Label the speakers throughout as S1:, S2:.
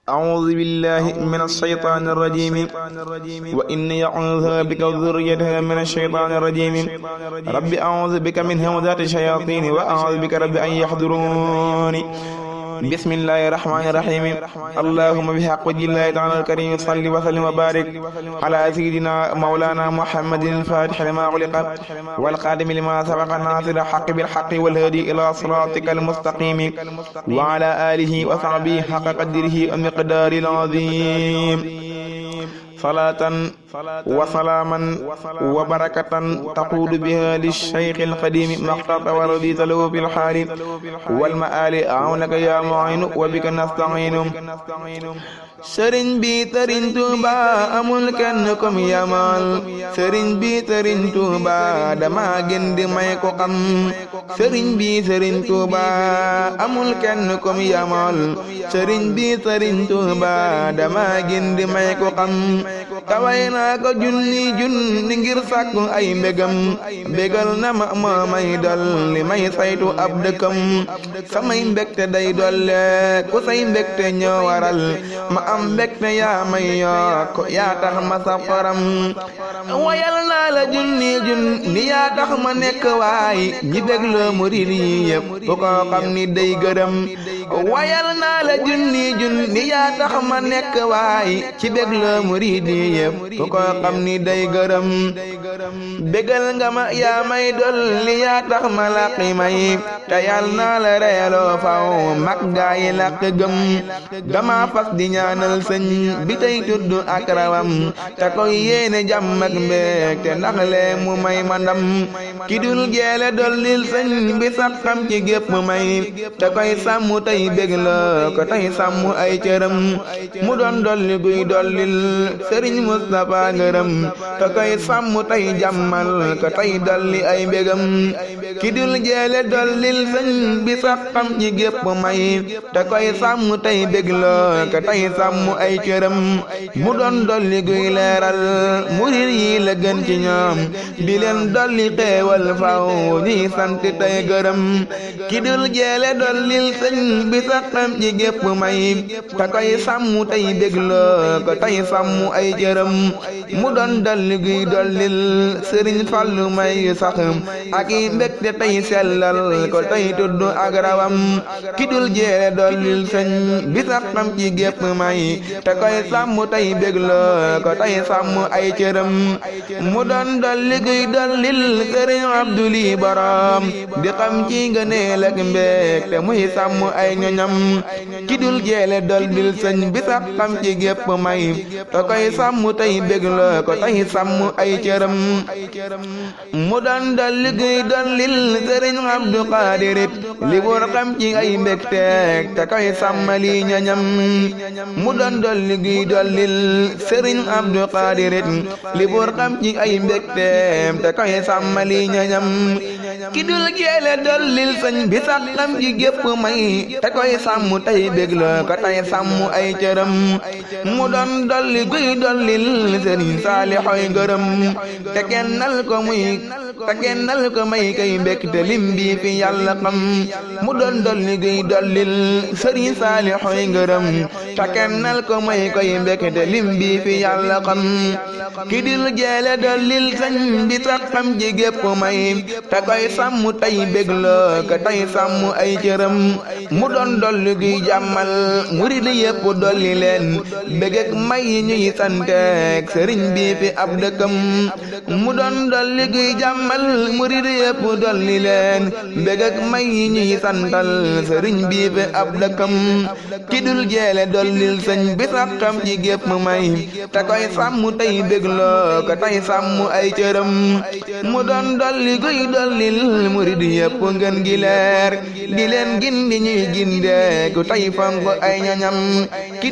S1: أعوذ بالله من الشيطان الرجيم وإني أعوذ بك وذريتها من الشيطان الرجيم رب أعوذ بك من همزات الشياطين وأعوذ بك رب أن يحضرون بسم الله الرحمن الرحيم اللهم بحق وجه الله تعالى الكريم صل وسلم وبارك على سيدنا مولانا محمد الفاتح لما أغلق والقادم لما سبق الناصر الحق بالحق والهادي إلى صراطك المستقيم وعلى آله وصحبه حق قدره ومقدار العظيم صلاة وسلاما وبركة تقود بها للشيخ القديم مخطط ورضيت له في الحال والمآل أعونك يا معين وبك نستعين sëriñ bi sëriñ Tuuba amul kenn kom yamal sëriñ bi sëriñ Tuuba dama gën di may ko xam sëriñ bi sëriñ Tuuba amul kenn kom yamal sëriñ bi sëriñ Tuuba dama gën di may ko xam taway naa ko junni ngir sàkku ay mbégam bégal na ma may dol li may saytu ab dëkkam samay mbégte day dolle ku say mbégte ñoo waral ma am mbégte yaa may yokk yaa tax ma saf xoram wayal naa la junni yaa tax ma nekk waay ñi bégloo murid yi yëpp bu ko xam ni day gërëm wayal naa la junni yaa tax ma nekk waay ci bégloo murid yi yëpp bu ko xam ni day gërëm bégal nga ma yaa may dolli yaa tax ma laqi may te yal naa la reeloo faw mag gaa yi laq gëm dama fas di ñaanal sëñ bi tey tudd ak rawam te koy yéene jàmm ak mbéeg te ndax lee mu may ma ndam ki dul jeele dollil sëñ bi sax xam ci gépp may te koy sàmm tey bég la ko tey sàmm ay cëram mu doon dolli guy dollil sëriñ Mustapha ngërëm te koy sàmm tey jàmmal ko tey dolli ay mbégam ki dul jeele dollil sëñ bi sax xam ci gépp may te koy sàmm tey bég la ko tey sàmm ay cëram mu doon dolli guy leeral murid yi la gën ci ñoom di leen dolli xéewal faw ñuy sant tey gërëm ki dul jeele dollil sëñ bi sax xam ci gépp may te koy sàmm tey bégloo ko tey sàmm ay cëram mu doon dolli guy dollil sëriñ Fallu may sax ak i mbégte tey sellal ko tey tudd ak rawam ki dul jeele dollil sëñ bi sax xam ci gépp may te koy sàmm tey bégloo ko tey sàmm ay cëram mu doon dolli guy dollil sëriñ Abduli borom di xam ci ngëneel ak mbéeg te muy sàmm ay ñoñam ki dul jeele dollil sëñ bi sax xam ci gépp may te koy sàmm tey bégloo ko tey sàmm ay cëram mu doon dolli guy dollil sëriñ Abdu Xaadirit li bur xam ci ay mbégteeg te koy sàmmali ñoñam mu doon dolli guy dollil sëriñ Abdu Xaadirit li bur xam ci ay mbégteem te koy sàmmali ñoñam ki dul jeele dollil sëñ bi sax xam ci gépp may te koy sàmm tey bégloo ko tey sàmm ay cëram mu doon dolli guy dollil sëriñ Saalixoy ngërëm te kennal ko may kay mbégte lim bi fi yàlla xam mu doon dolli guy dollil sëriñ Saalixoy ngërëm te kennal ko may koy mbégte lim bi fi yàlla xam ki dul jeele dollil sëñ bi sax xam ci gépp may te koy sàmm tey bégloo ko tey sàmm ay cëram mu doon dolli guy jàmmal murid yépp dolli leen bég ak may yi ñuy santeek sëriñ bi fi ab dëkkam mu doon dolli guy jàmmal murid yépp dolli leen bég ak may yi ñuy santal sëriñ bi fi ab dëkkam ki dul jeele dollil sëñ bi sax xam ci gépp may te koy sàmm tey bégloo ko tey sàmm ay cëram mu doon dolli guy dollil murid yépp ngeen gi leer di leen gindi ñuy gindee ku tey fonk ay ñoñam ki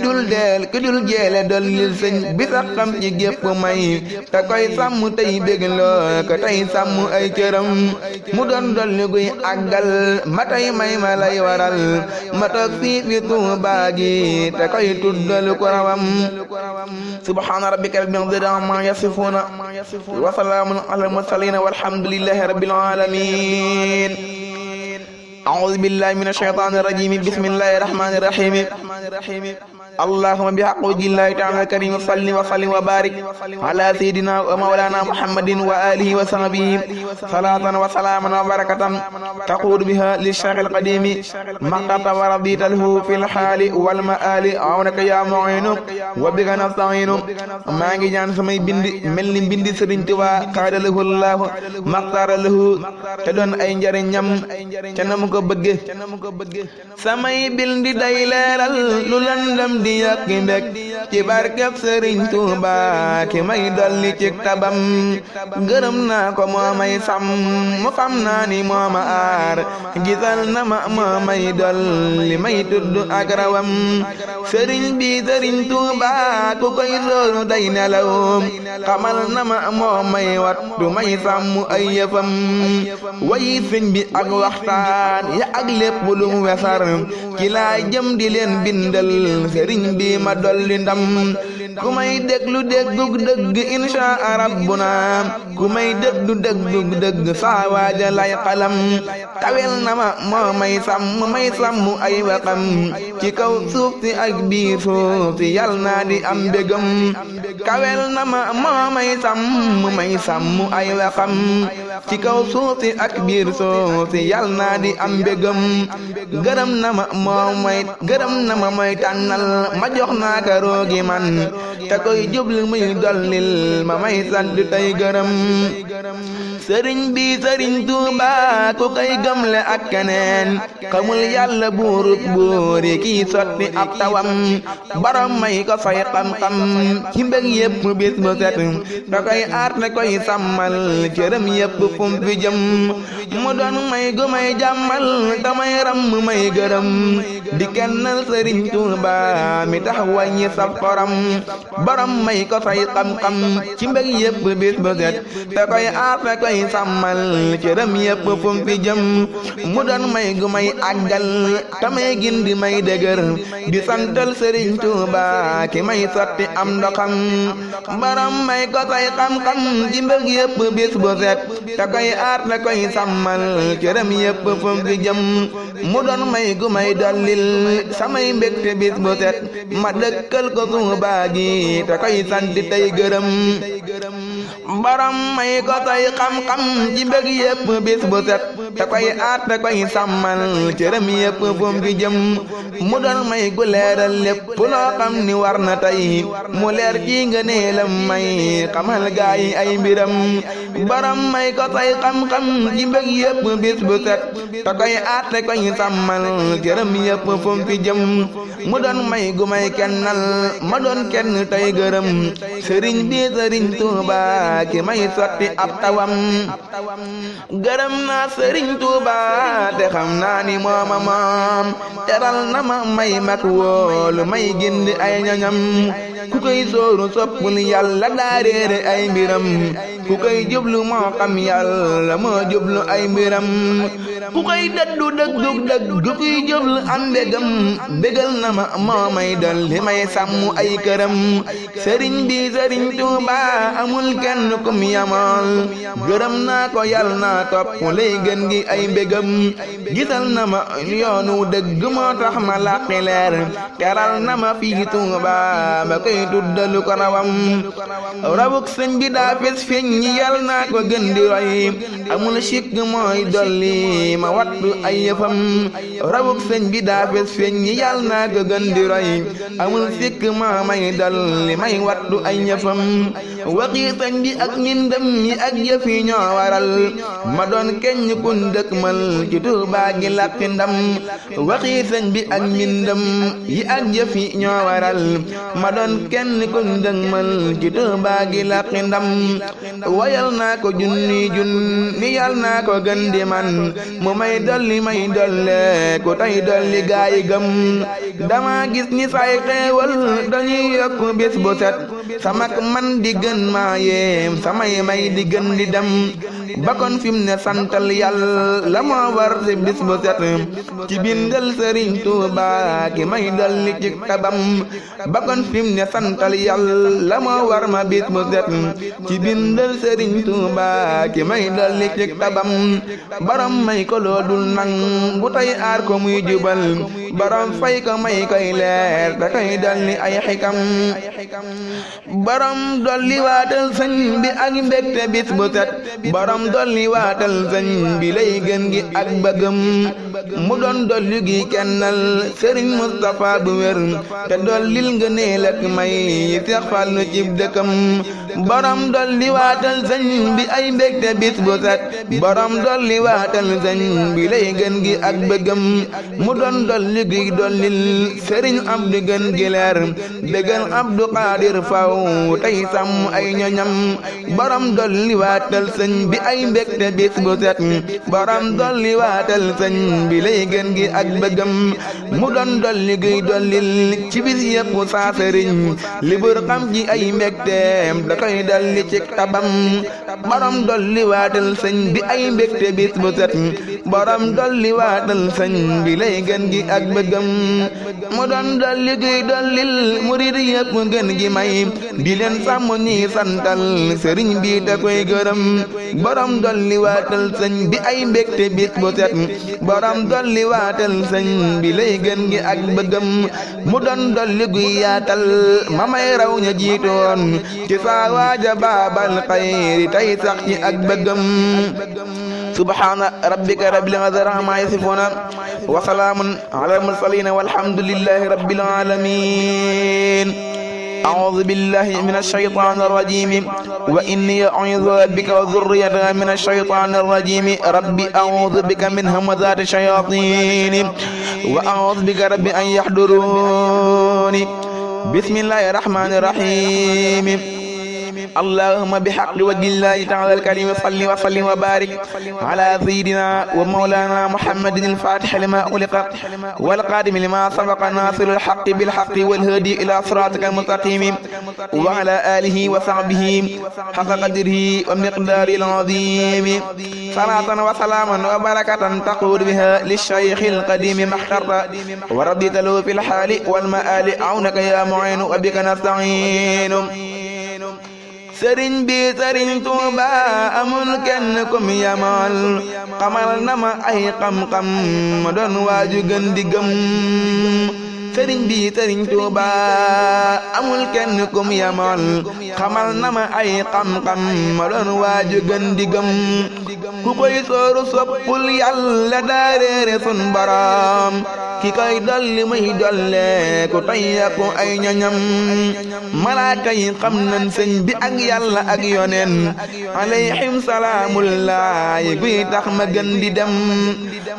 S1: dul jeele dollil sëñ bi sax xam ci gépp may te koy sàmm tey bégloo ko tey sàmm ay cëram mu doon dolli guy àggal ma tey may ma lay waral ma toog fii fi Tuuba gi te koy tuddal ko rawam subhaana rabbika rabbil izzati amma yasifuuna wa salaamun alal mursaliin walhamdulillahi rabbil aalamiin أعوذ بالله من الشيطان الرجيم بسم الله الرحمن الرحيم اللهم بحق وجه الله تعالى الكريم صل وسلم وبارك على سيدنا ومولانا محمد وآله وصحبه صلاة وسلاما وبركة تقود بها للشيخ القديم مقت ورضيت له في الحال والمآل عونك يا معين وبك نستعين maa ngi ñaan samay bind mel ni bindi Sëriñ Tuubaa xaada lahu Allah maxtaara lahu te doon ay njariñam te na mu ko bëgge samay bindi day leeral lu lëndëm di yàq mbég ci barkeb Sëriñ Tuubaa ki may dolli ci tabam gërëm naa ko moo may sàmm mu xam naa ni moo ma aar gisal na ma moo may dolli may tudd ak rawam sëriñ bi Sëriñ Tuubaa ku koy sóoru day nelaw xamal na ma moo may wattu may sàmm ay yëfam wayi sëñ bi ak waxtaan ya ak lépp lu mu wesar ci laa jëm di leen bindal sëriñ bi ma dolli ndam ku may déglu déggug dëgg inshaa rabbuna ku may déglu déggug dëgg saa waaja lay xalam kawel na ma moo may sàmm ay waxam ci kaw suuf si ak biir suuf si yal naa di am mbégam kawel na ma moo may sàmm ay waxam ci kaw suuf si ak biir suuf si yal naa di am mbégam gërëm na ma mooy tànnal ma jox naa ka roogi man te koy jublu muy dollil ma may sant tey gërëm sëriñ bi Sëriñ Tuubaa ku koy gëmle ak keneen xamul yàlla buurut buuri kii sotti ab tawam borom may ko fay xam-xam ci mbég yépp bis bu set da koy aar te koy sàmmal cërëm yépp fum fi jëm mu doon may gu may jàmmal te may ram may gërëm di kennal Sëriñ Tuubaa mi tax wàññi sab xoram borom may ko fay xam-xam ci mbég yépp bis bu set da koy aar te koy sàmmal cërëm yépp fum fi jëm mu doon may gu may àggal te may gindi may dëgër di santal Sëriñ Tuubaa ki may sotti am ndoxam borom may ko say xam-xam ci mbég yépp bis bu set te koy aar te koy sàmmal cërëm yépp fum fi jëm mu doon may gu may dollil samay mbégte bis bu set ma dëkkal ko Tuubaa gi te koy sant tey gërëm borom may ko say xam-xam ci mbég yépp bis bu set te koy aar te koy sàmmal cërëm yépp fum fi jëm mu doon may gu leeral lépp loo xam ni war na tey mu leer ci ngëneelam may xamal gaay ay mbiram borom may ko say xam-xam ci mbég yépp bis bu set te koy aar te koy sàmmal cërëm yépp fum fi jëm mu doon may gu may kennal ma doon kenn tey gërëm sëriñ bi Sëriñ Tuubaa ki may sotti ab tawam gërëm naa Sëriñ Tuubaa te xam naa ni mooma moom teral na ma may mag wóolu may gindi ay ñoñam ku koy sóoru soppul yàlla daa réere ay mbiram ku koy jublu moo xam yàlla moo jublu ay mbiram ku koy dëddu dëgg ku koy jublu am mbégam bégal na ma moo may dolli may sàmm ay këram sëriñ bi Sëriñ Tuubaa amul kenn kum yamal gërëm naa ko yàlla naa topp lay gën gi ay mbégam gisal na ma yoonu dëgg moo tax ma làqi leer teral na ma fii Tuubaa ba koy tuddalu ko rawam rawuk sëñ bi daa fes feeñ ñi yàlla naa ko gën di roy amul sikk mooy dolli ma wattu ay yëfam rawuk sëñ bi daa fes feeñ ñi yàlla naa ko gën di roy amul sikk moo may dolli may wattu ay yëfam waxi sëñ bi ak mbindam yi ak yëf yi ñoo waral ma doon keñ kun dëkkmal ci Tuubaa gi làqi ndam waxi sëñ bi ak mbindam yi ak yëf yi ñoo waral ma doon kenn kun dëkkmal ci Tuubaa gi làqi ndam wayal naa ko junni yal naa ko gën di man mu may dolli ku tey dolli gaayi gëm dama gis ni say xeewal dañuy yokk bis bu set samak man di gën maa yéem samay may di gën di dem bakon fim ne santal Yàlla moo war ci bis bu set ci bindal Sëriñ Tuuba ki may dolli ci tabam bakon fim ne santal Yàlla moo war ma bis bu set ci bindal Sëriñ Tuuba ki may dolli ci tabam borom may ko loodul nangu tey aar ko muy jubal borom fay ko may koy leer da koy dolli ay xikam borom dolli waatal sëñ bi ak mbégte bis bu set borom dolli waatal sëñ bi lay gën gi ak bëggam mu doon dolli gi kennal Sëriñ Mustafa bu wér te dollil ngëneel ak may Seex Fallu ci dëkkam borom dolli waatal sëñ bi ay mbégte bis bu set borom dolli waatal sëñ bi lay gën gi ak bëggam mu doon dolli gi dollil Sëriñ Abdu gën gi leer dëggal Abdu Xaadir faw tey sàmm ay ñoñam borom dolli waatal sëñ bi ay mbégte bis bu set borom dolli waatal sëñ bi lay gën gi ak bëggam mu doon dolli gi dollil ci bis yëpp saa sëriñ li bur xam ji ay mbégteem da koy dolli ci tabam borom dolli waatal sëñ bi ay mbégte bis bu set borom dolli waatal sëñ bi lay gën gi ak bëggam mu doon dolli gi dollil murid yëpp gën gi may di leen sàmm ñi santal sëriñ bi da koy gërëm borom dolli waatal sëñ bi ay mbégte bis bu set borom dolli waatal sëñ bi lay gën gi ak bëggam mu doon dolli guy yaatal ma may raw ña jiitoon ci saa waaja baabal xayri tey sax ci ak bëggam subhaana rabbika rabbil izzati ammaa yasifuuna wa salaamun alal mursaliin walhamdulillahi rabbil aalamiin أعوذ بالله من الشيطان الرجيم وإني أعوذ بك وذريتها من الشيطان الرجيم ربي أعوذ بك من همزات الشياطين وأعوذ بك ربي أن يحضرون بسم الله الرحمن الرحيم اللهم بحق وجه الله تعالى الكريم صل وسلم وبارك على سيدنا ومولانا محمد الفاتح لما أغلق والقادم لما سبق ناصر الحق بالحق والهادي إلى صراطك المستقيم وعلى آله وصحبه حق قدره ومقداره العظيم صلاة وسلاما وبركة تقول بها للشيخ القديم محترا ورديت له في الحال والمآل عونك يا معين وبك نستعين sëriñ bi Sëriñ Tuuba amul kenn kum yamal xamal na ma ay xam-xam ma doon waaju gën di gëm sëriñ bi Sëriñ Tuuba amul kenn kum yamal xamal na ma ay xam-xam ma doon waaju gën di gëm ku koy sooru soppul Yàlla daa réere sun borom ki koy dolli muy dolle ku tayyaku ay ñoñam malaaka yi xam nañ sëñ bi ak Yàlla ak yoneen alayhim salaamullahi guy tax ma gën di dem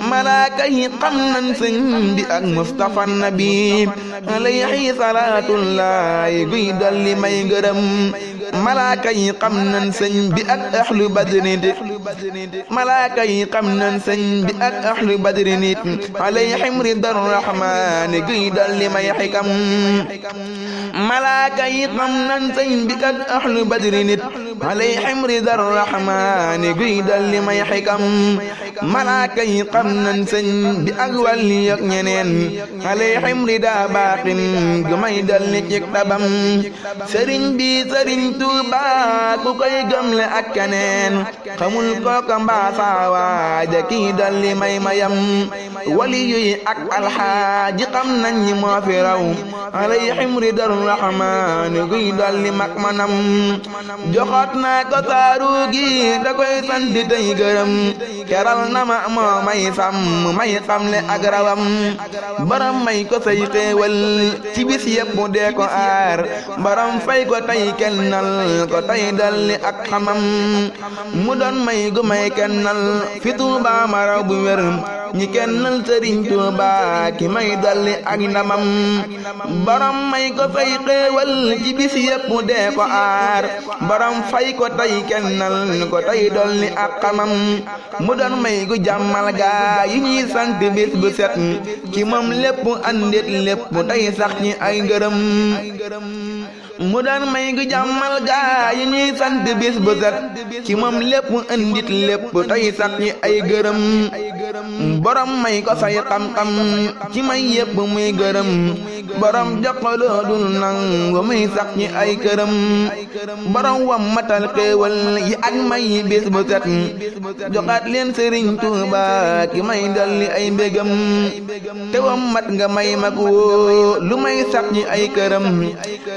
S1: malaaka yi xam nañ sëñ bi ak Mustafa nabi alayhi salaatullahi guy dolli may ngërëm malaaka yi xam nañ sëñ bi ak ahlu badrin malaaka yi xam nañ sëñ bi ak ahlu badrin alayhim ridar rahmaani guy dolli may xikam malaaka yi xam nañ sëñ bi ak ahlu badrin alayhim ridar rahmaani guy dolli may xikam malaaka yi xam nañ sëñ bi ak wàlli ak ñeneen alayhim rida baaxin gu may dolli ci tabam sëriñ bi Sëriñ Tuuba ku koy gëmle ak keneen xamul kooka mbaasa waaja kii dolli may mayam wali yuy ak alxaaji xam nañ ñi moo fi raw alayhim ridar rahmaani guy dolli mak manam joxoot naa ko saaru gi da koy sant tey gërëm keral na ma moo may sàmm may xamle ak rawam baram may ko say xéewal ci bis yëpp mu dee ko aar baram fay ko tey kennal ko tey dolli ak xamam mu doon may gu may kennal fi Tuuba ma raw bu wér ñi kennal Sëriñ Tuuba ki may dolli ak ndamam baram may ko say xéewal ci bis yëpp mu dee ko aar baram fay ko tey kennal ko tey dolli ak xamam mu doon may gu jàmmal gaa yi ñuy sant bis bu set ci moom lépp andit lépp tey sax ñi ay ngërëm mu daan may gu jàmmal gaa yi ñuy sant bis bu set ci moom lépp andit lépp tey sax ñi ay gërëm borom may ko say xam-xam ci may yépp muy gërëm borom jox ko loodul nangu muy sax ñi ay këram borom wam matal xéewal yi ak may yi bis bu set joxaat leen Sëriñ Tuuba ki may dolli ay mbégam te wam mat nga may mag woo lu may sax ñi ay këram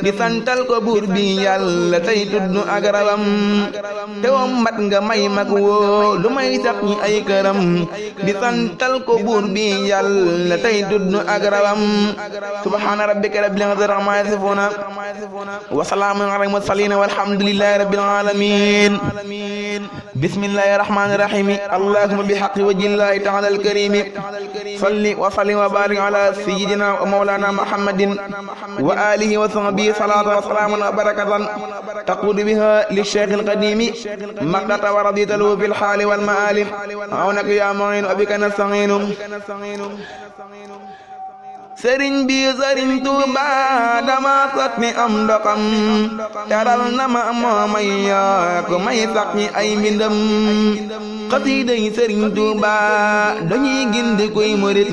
S1: di santal ko buur bi yàlla tey tudd ak rawam te wam mat nga may mag woo lu may sax ñi ay këram di santal ko buur bi yàlla tey tudd ak rawam subhaana rabbika rabbil izzati ammaa yasifuuna wa salaamun alal mursaliin walhamdulillahi rabbil aalamiin bismillahi rahmaani rahiim allahumma bi haqqi wajhillahi ta'ala al-kariim salli wa sallim wa baarik ala sayyidina wa mawlana muhammadin wa alihi wa sahbihi salaatan wa salaaman wa barakatan taquudu biha li shaykh al-qadiim maqdata wa radita lahu fil haali wal ma'aali awnaka yaa mu'iin wa bika nasta'iin sëriñ bi sëriñ Tuuba dama sot ni am ndoxam teral na ma moo may yaa ko may sax ñi ay mbindam xasiida yi sëriñ Tuuba dañuy gindi kuy murit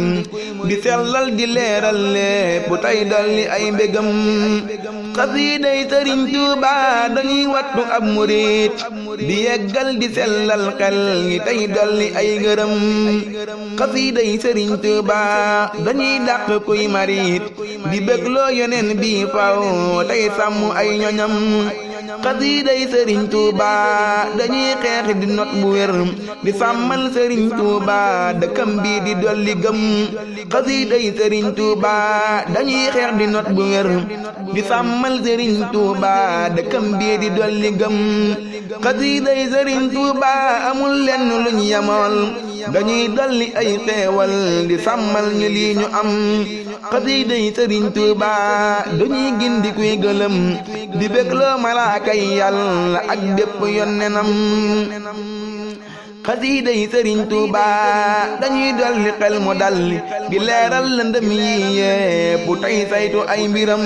S1: di sellal di leeral lépp tey dolli ay mbégam xasiida yi sëriñ Tuuba dañuy wattu ab murit di yeggal di sellal xel ñi tey dolli ay ngërëm xasiida yi sëriñ Tuuba dañuy dàq kuy marit di bégloo yeneen bi faw tey sàmm ay ñoñam xasiida yi sëriñ Tuuba dañuy xeex di not bu wér di sàmmal sëriñ Tuuba dëkkam bi di dolli gëm xasiida yi sëriñ Tuuba dañuy xeex di not bu wér di sàmmal sëriñ Tuuba dëkkam bi di dolli gëm xasiida yi sëriñ Tuuba amul lenn luñ yamool dañuy dolli ay xeewal di sàmmal ñu lii ñu am xasiida yi sëriñ Tuuba dañuy gindi kuy gëlëm di bégloo malaaka yi yàlla ak bépp yonnenam xasiida yi sëriñ Tuuba dañuy dolli xel mu dalli di leeral lëndëm yi yépp tey saytu ay mbiram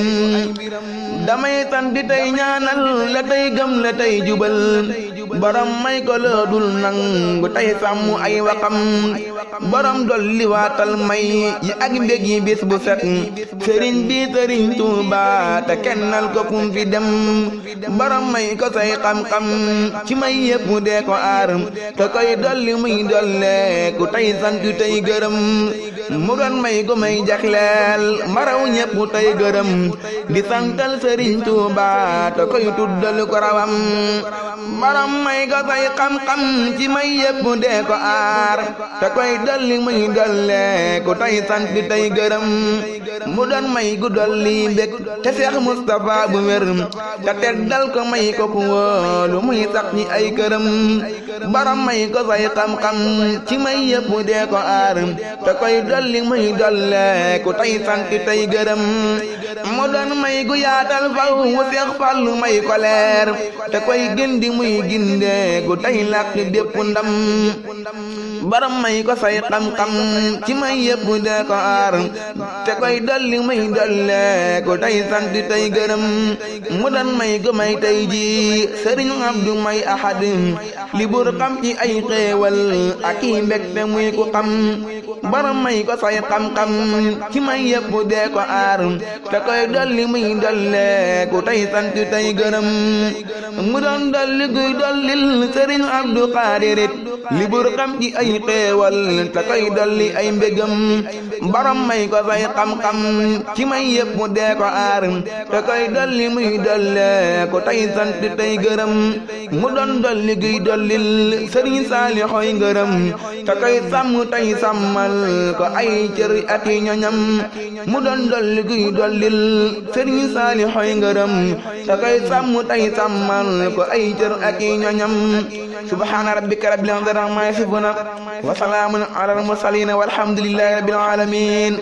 S1: damay sant tey ñaanal la tey gëm la tey jubal borom may ko loodul nangu tey sàmm ay waxam borom dolli waatal may yi ak mbég yi bis bu set sëriñ bi sëriñ Tuuba te kennal ko kum fi dem borom may ko say xam-xam ci may yépp dee ko aar te koy dolli muy dolle ku tey sant tey gërëm mu doon may ko may jaxleel maraw ñépp tey gërëm di santal sëriñ Tuuba te koy tuddal ko rawam borom may ko say xam-xam ci may yépp dee ko aar te koy dolli muy dolle ku tey sant tey gërëm mu doon may gu dolli mbég te Seex Mustafa bu wér te teddal ko may ko ku wóolu muy sax ñi ay këram borom may ko say xam-xam ci may yépp dee ko aar te koy dolli muy dolle ku tey sant tey gërëm mu doon may gu yaatal faw mu Seex Fallu may ko leer te koy gindi muy ginde gu tey làq bépp ndam borom may ko say xam-xam ci may yépp dee ko aar te koy dolli muy dolle ku tey sant tey gërëm mu doon may gu may tey ji sëriñ Abdu may ahad li bur xam ci ay xéewal ak i mbégte muy ku xam borom may ko say xam-xam ci may yépp dee ko aar te koy dolli muy dolle ku tey sant tey gërëm mu doon dolli guy dollil sëriñ Abdu Xaadirit li bur xam ci ay xéewal te koy dolli ay mbégam borom may ko say xam-xam ci may yépp dee ko aar te koy dolli muy dolle ku tey sant tey gërëm mu doon dolli guy dollil sëriñ Saalixoy ngërëm te koy sàmm tey sàmmal ko ay cër ak i ñoñam mu doon dolli guy dollil sëriñ Saalixoy ngërëm te koy sàmm tey sàmmal ko ay cër ak i ñoñam subhaana rabbika rabbil izzati ammaa yasifuuna wa salaamun alal mursaliin walhamdulillahi rabbil aalamiin